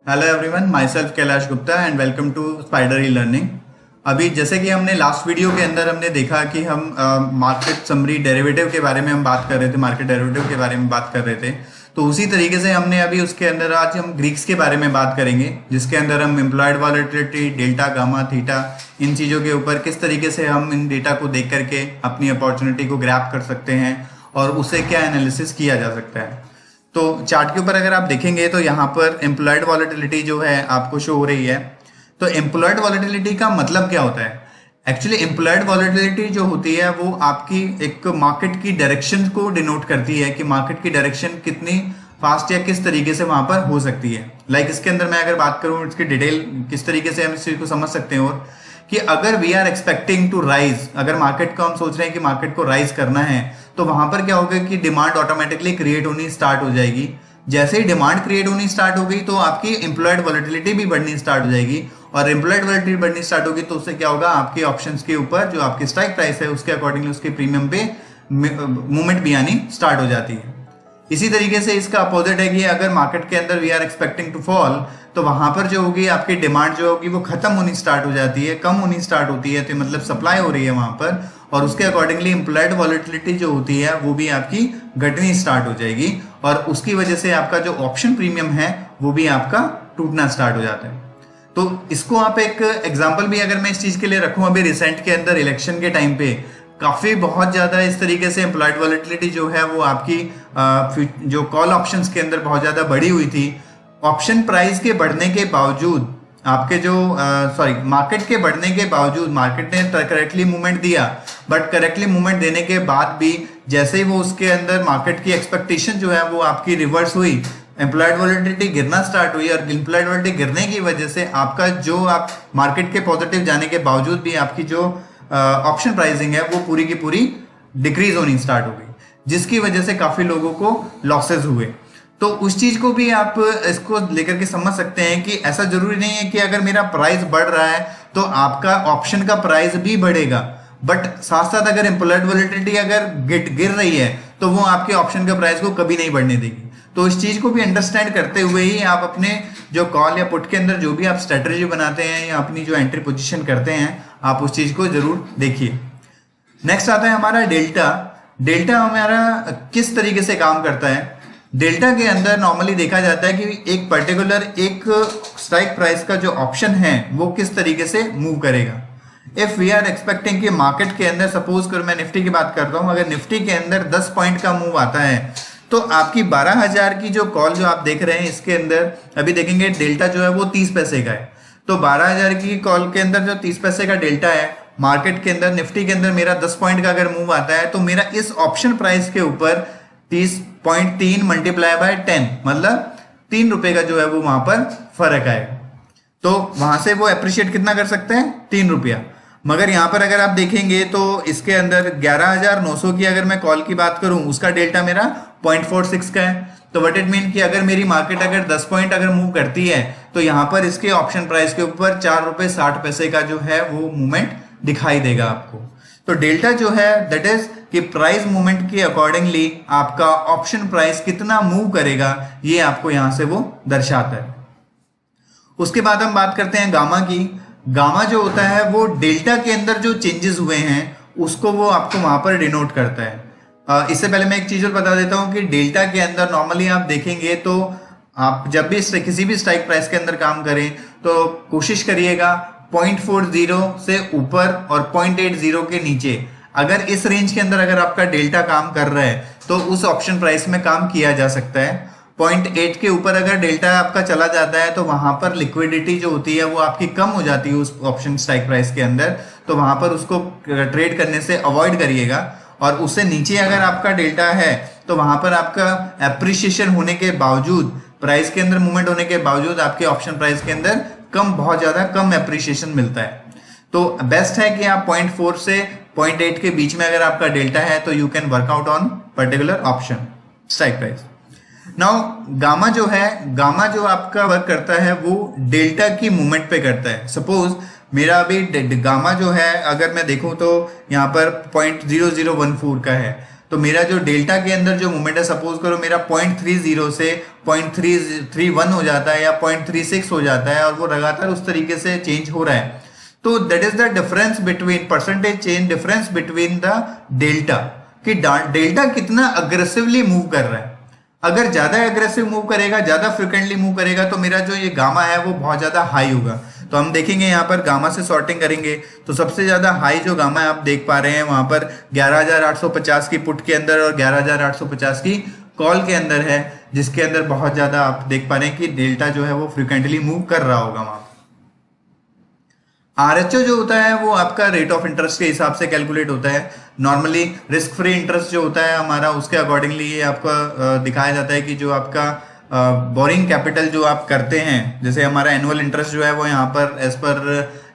Hello everyone, my self Kailash Gupta and welcome to Spider e learning. अभी जैसे कि हमने लास्ट वीडियो के अंदर हमने देखा कि हम मार्केट समरी डेरिवेटिव के बारे में हम बात कर रहे थे, मार्केट डेरिवेटिव के बारे में बात कर रहे थे। तो उसी तरीके से हमने अभी उसके अंदर आज हम ग्रीक्स के बारे में बात करेंगे, जिसके अंदर हम employed volatility, delta, gamma, theta, इन चीज़ों के ऊपर किस तरीके से हम इन डेटा को देख करके अपनी अपॉर्चुनिटी को ग्रैब कर सकते हैं और उससे क्या एनालिसिस किया जा सकता है। तो चार्ट के ऊपर अगर आप देखेंगे तो यहाँ पर एम्प्लॉयड वॉलेटिलिटी जो है आपको शो हो रही है। तो एम्प्लॉयड वॉलेटिलिटी का मतलब क्या होता है? एक्चुअली एम्प्लॉयड वॉलेटिलिटी जो होती है वो आपकी एक मार्केट की डायरेक्शन को डिनोट करती है कि मार्केट की डायरेक्शन कितनी फास्ट या किस तरीके से वहां पर हो सकती है। लाइक इसके अंदर मैं अगर बात करूं इसकी डिटेल किस तरीके से हम इस चीज को समझ सकते हैं, और कि अगर we are expecting to rise, अगर मार्केट को हम सोच रहे हैं कि मार्केट को राइज करना है, तो वहां पर क्या होगा कि डिमांड ऑटोमेटिकली क्रिएट होनी स्टार्ट हो जाएगी। जैसे ही डिमांड क्रिएट होनी स्टार्ट हो गई तो आपकी एम्प्लॉयड वॉलेटिलिटी भी बढ़नी स्टार्ट हो जाएगी, और एम्प्लॉयड वॉलेटिलिटी बढ़नी स्टार्ट होगी तो उससे क्या होगा, आपके ऑप्शंस के ऊपर जो आपकी स्ट्राइक प्राइस है उसके अकॉर्डिंगली उसके प्रीमियम पे मूवमेंट भी आनी स्टार्ट हो जाती है। इसी तरीके से इसका अपोजिट है कि अगर मार्केट के अंदर we are expecting to fall, तो वहां पर जो होगी आपकी डिमांड जो होगी वो खत्म होनी स्टार्ट हो जाती है, कम होनी स्टार्ट होती है, तो मतलब सप्लाई हो रही है वहां पर, और उसके अकॉर्डिंगली एम्प्लॉयड वॉलेटिलिटी जो होती है वो भी आपकी घटनी स्टार्ट हो जाएगी, और उसकी वजह से आपका जो ऑप्शन प्रीमियम है वो भी आपका टूटना स्टार्ट हो जाता है। तो इसको आप एक एग्जाम्पल भी अगर मैं इस चीज के लिए रखूं, अभी रिसेंट के अंदर इलेक्शन के टाइम पे काफी बहुत ज्यादा इस तरीके से एम्प्लॉयड वॉलेटिलिटी जो है वो आपकी जो कॉल ऑप्शंस के अंदर बहुत ज्यादा बढ़ी हुई थी। ऑप्शन प्राइस के बढ़ने के बावजूद आपके जो मार्केट के बढ़ने के बावजूद मार्केट ने करेक्टली मूवमेंट दिया, बट करेक्टली मूवमेंट देने के बाद भी जैसे ही वो उसके अंदर मार्केट की एक्सपेक्टेशन जो है वो आपकी रिवर्स हुई, एम्प्लॉयड वॉलेटिलिटी गिरना स्टार्ट हुई, और एम्प्लॉयड वॉलेटिलिटी गिरने की वजह से आपका जो आप मार्केट के पॉजिटिव जाने के बावजूद भी आपकी जो ऑप्शन प्राइसिंग है वो पूरी की पूरी डिक्रीज होनी स्टार्ट हो गई, जिसकी वजह से काफी लोगों को लॉसेस हुए। तो उस चीज को भी आप इसको लेकर के समझ सकते हैं कि ऐसा जरूरी नहीं है कि अगर मेरा प्राइस बढ़ रहा है तो आपका ऑप्शन का प्राइस भी बढ़ेगा, बट साथ साथ अगर एम्प्लॉयड वॉलेटिलिटी अगर गिर रही है तो वो आपके ऑप्शन का प्राइस को कभी नहीं बढ़ने देगी। तो इस चीज को भी अंडरस्टैंड करते हुए ही आप अपने जो कॉल या पुट के अंदर जो भी आप स्ट्रेटजी बनाते हैं या अपनी जो एंट्री पोजीशन करते हैं, आप उस चीज को जरूर देखिए। नेक्स्ट आता है हमारा डेल्टा। डेल्टा हमारा किस तरीके से काम करता है? डेल्टा के अंदर नॉर्मली देखा जाता है कि एक पर्टिकुलर एक स्ट्राइक प्राइस का जो ऑप्शन है वो किस तरीके से मूव करेगा। इफ वी आर एक्सपेक्टिंग कि मार्केट के अंदर, सपोज कर मैं निफ्टी की बात करता हूं, अगर निफ्टी के अंदर 10 पॉइंट का मूव आता है तो आपकी 12,000 की जो कॉल जो आप देख रहे हैं इसके अंदर अभी देखेंगे डेल्टा जो है वो 30 पैसे का है। तो 12,000 की कॉल के अंदर जो 30 पैसे का डेल्टा है, मार्केट के अंदर निफ्टी के अंदर मेरा 10 पॉइंट का अगर मूव आता है तो मेरा इस ऑप्शन प्राइस के ऊपर 30.3 मल्टीप्लाई बाय 10 मतलब 3 रुपए का जो है वो वहां पर फर्क आएगा। तो वहां से वो अप्रिशिएट कितना कर सकते हैं? 3 रुपया। मगर यहां पर अगर आप देखेंगे तो इसके अंदर 11,900 की अगर मैं कॉल की बात करूं, उसका डेल्टा मेरा 0.46 का है। तो व्हाट इट मीन कि अगर मेरी मार्केट अगर 10 पॉइंट अगर मूव करती है तो यहां पर इसके ऑप्शन प्राइस के ऊपर 4 रुपए 60 पैसे का जो है वो मूवमेंट दिखाई देगा आपको। तो डेल्टा जो है दैट इज कि प्राइस मूवमेंट के अकॉर्डिंगली आपका ऑप्शन प्राइस कितना मूव करेगा, ये आपको यहां से वो दर्शाता है। उसके बाद हम बात करते हैं गामा की। गामा जो होता है वो डेल्टा के अंदर जो चेंजेस हुए हैं उसको वो आपको वहां पर डिनोट करता है। इससे पहले मैं एक चीज और बता देता हूं कि डेल्टा के अंदर नॉर्मली आप देखेंगे तो आप जब भी किसी भी स्ट्राइक प्राइस के अंदर काम करें तो कोशिश करिएगा 0.40 से ऊपर और 0.80 के नीचे, अगर इस रेंज के अंदर अगर आपका डेल्टा काम कर रहा है तो उस ऑप्शन प्राइस में काम किया जा सकता है। 0.8 के ऊपर अगर डेल्टा आपका चला जाता है तो वहां पर लिक्विडिटी जो होती है वो आपकी कम हो जाती है उस ऑप्शन स्ट्राइक प्राइस के अंदर, तो वहां पर उसको ट्रेड करने से अवॉइड करिएगा। और उससे नीचे अगर आपका डेल्टा है तो वहां पर आपका एप्रिशिएशन होने के बावजूद, प्राइस के अंदर मूवमेंट होने के बावजूद आपके ऑप्शन प्राइस के अंदर बहुत ज्यादा कम एप्रिशिएशन मिलता है। तो बेस्ट है कि आप 0.4 से 0.8 के बीच में अगर आपका डेल्टा है तो you can work out on particular option strike price. Now gamma जो है, गामा जो आपका वर्क करता है वो डेल्टा की मूवमेंट पे करता है। सपोज मेरा अभी गामा जो है अगर मैं देखूं तो यहाँ पर 0.0014 का है, तो मेरा जो डेल्टा के अंदर जो मूवमेंट है, सपोज करो मेरा 0.30 से 0.331 हो जाता है या 0.36 हो जाता है और वो लगातार उस तरीके से चेंज हो रहा है, तो that is the difference between percentage change difference between the delta, कि डेल्टा कितना अग्रेसिवली मूव कर रहा है। अगर ज्यादा एग्रेसिव मूव करेगा, ज्यादा फ्रिक्वेंटली मूव करेगा, तो मेरा जो ये गामा है वो बहुत ज्यादा हाई होगा। तो हम देखेंगे यहाँ पर गामा से सॉर्टिंग करेंगे तो सबसे ज्यादा हाई जो गामा है आप देख पा रहे हैं वहां पर 11,850 की पुट के अंदर और 11,850 की कॉल के अंदर है, जिसके अंदर बहुत ज्यादा आप देख पा रहे हैं कि डेल्टा जो है वो फ्रिक्वेंटली मूव कर रहा होगा वहां। आरएचओ जो होता है वो आपका रेट ऑफ इंटरेस्ट के हिसाब से कैलकुलेट होता है। नॉर्मली रिस्क फ्री इंटरेस्ट जो होता है हमारा, उसके अकॉर्डिंगली ये आपका दिखाया जाता है कि जो आपका बोरिंग कैपिटल जो आप करते हैं, जैसे हमारा एनुअल इंटरेस्ट जो है वो यहाँ पर एज पर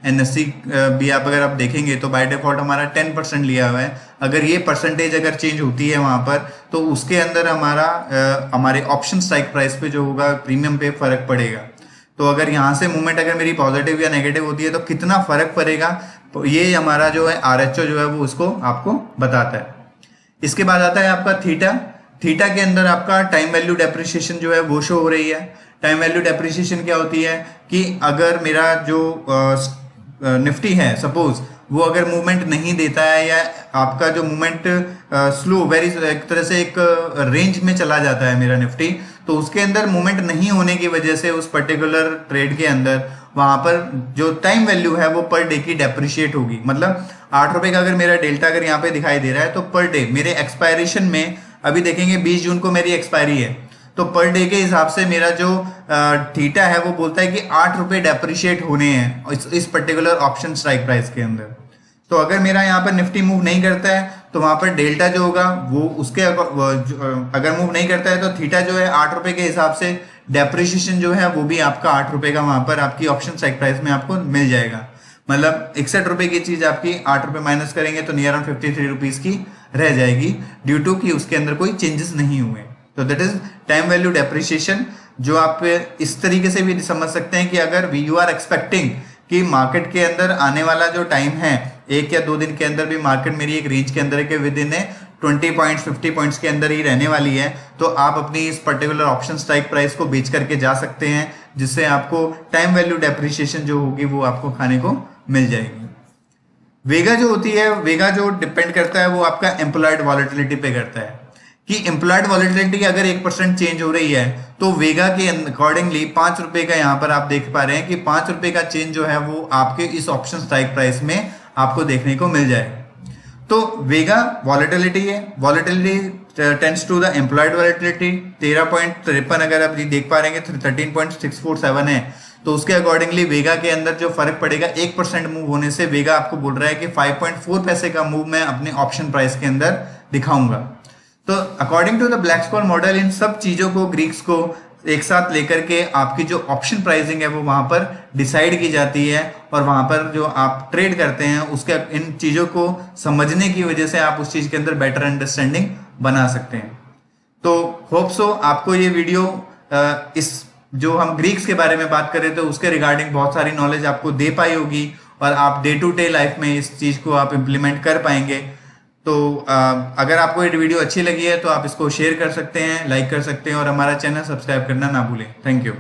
एनएससी भी आप अगर आप देखेंगे तो बाय डिफॉल्ट हमारा 10% लिया हुआ है। अगर ये परसेंटेज अगर चेंज होती है वहां पर तो उसके अंदर हमारा हमारे ऑप्शन स्ट्राइक प्राइस पे जो होगा प्रीमियम पे फर्क पड़ेगा। तो अगर यहाँ से मूवमेंट अगर मेरी पॉजिटिव या नेगेटिव होती है तो कितना फर्क पड़ेगा, तो ये हमारा जो है आरएचओ जो है वो उसको आपको बताता है। इसके बाद आता है आपका थीटा। थीटा के अंदर आपका टाइम वैल्यू डेप्रिसिएशन जो है वो शो हो रही है। टाइम वैल्यू डेप्रिसिएशन क्या होती है कि अगर मेरा जो निफ्टी है सपोज वो अगर मूवमेंट नहीं देता है या आपका जो मूवमेंट स्लो वेरी एक तरह से एक रेंज में चला जाता है मेरा निफ्टी, तो उसके अंदर मूवमेंट नहीं होने की वजह से उस पर्टिकुलर ट्रेड के अंदर वहां पर जो टाइम वैल्यू है वो पर डे की डेप्रिशिएट होगी। मतलब 8 रुपए का अगर मेरा डेल्टा अगर यहाँ पे दिखाई दे रहा है तो पर डे मेरे एक्सपायरेशन में, अभी देखेंगे 20 जून को मेरी एक्सपायरी है, तो पर डे के हिसाब से मेरा जो थीटा है वो बोलता है कि 8 रुपए डेप्रिशिएट होने हैं इस पर्टिकुलर ऑप्शन स्ट्राइक प्राइस के अंदर। तो अगर मेरा यहाँ पर निफ्टी मूव नहीं करता है तो वहां पर डेल्टा जो होगा वो उसके अगर मूव नहीं करता है तो थीटा जो है 8 रुपए के हिसाब से डेप्रिशिएशन जो है वो भी आपका 8 रुपए का वहां पर आपकी ऑप्शन स्ट्राइक प्राइस में आपको मिल जाएगा। मतलब 61 रुपए की चीज आपकी 8 रुपए माइनस करेंगे तो नियर 53 रुपीज की रह जाएगी, ड्यू टू कि उसके अंदर कोई चेंजेस नहीं हुए। तो that is time value depreciation, जो आप इस तरीके से भी समझ सकते हैं कि अगर यू आर एक्सपेक्टिंग कि मार्केट के अंदर आने वाला जो टाइम है 1 या 2 दिन के अंदर भी मार्केट मेरी एक रेंज के अंदर है कि विद इन 20 पॉइंट्स 50 पॉइंट्स के अंदर ही रहने वाली है, तो आप अपनी इस पर्टिकुलर ऑप्शन स्ट्राइक प्राइस को बेच करके जा सकते हैं, जिससे आपको टाइम वैल्यू डेप्रिशिएशन जो होगी वो आपको खाने को मिल जाएगी। वेगा जो होती है, वेगा जो डिपेंड करता है वो आपका एम्प्लॉयड वॉलेटिलिटी पे करता है कि एम्प्लॉयड वॉलेटिलिटी अगर 1% चेंज हो रही है तो वेगा के अकॉर्डिंगली 5 रुपए का यहाँ पर आप देख पा रहे हैं कि 5 रुपए का चेंज जो है वो आपके इस ऑप्शन स्ट्राइक प्राइस में आपको देखने को मिल जाएगा। तो वेगा वॉलेटिलिटी है, volatility tends to the employed volatility 13.53 अगर आप देख पा रहे हैं 13.647 है, तो उसके अकॉर्डिंगली वेगा के अंदर जो फर्क पड़ेगा 1% मूव होने से वेगा आपको बोल रहा है कि 5.4 पैसे का मूव मैं अपने ऑप्शन प्राइस के अंदर दिखाऊंगा। तो according to the Black Scholes model इन सब चीजों को ग्रीक्स को एक साथ लेकर के आपकी जो ऑप्शन प्राइसिंग है वो वहां पर डिसाइड की जाती है, और वहां पर जो आप ट्रेड करते हैं उसके इन चीजों को समझने की वजह से आप उस चीज के अंदर बेटर अंडरस्टैंडिंग बना सकते हैं। तो होप सो आपको ये वीडियो इस जो हम ग्रीक्स के बारे में बात कर रहे थे उसके रिगार्डिंग बहुत सारी नॉलेज आपको दे पाई होगी और आप डे टू डे लाइफ में इस चीज को आप इम्प्लीमेंट कर पाएंगे। तो अगर आपको ये वीडियो अच्छी लगी है तो आप इसको शेयर कर सकते हैं, लाइक कर सकते हैं और हमारा चैनल सब्सक्राइब करना ना भूलें। Thank you.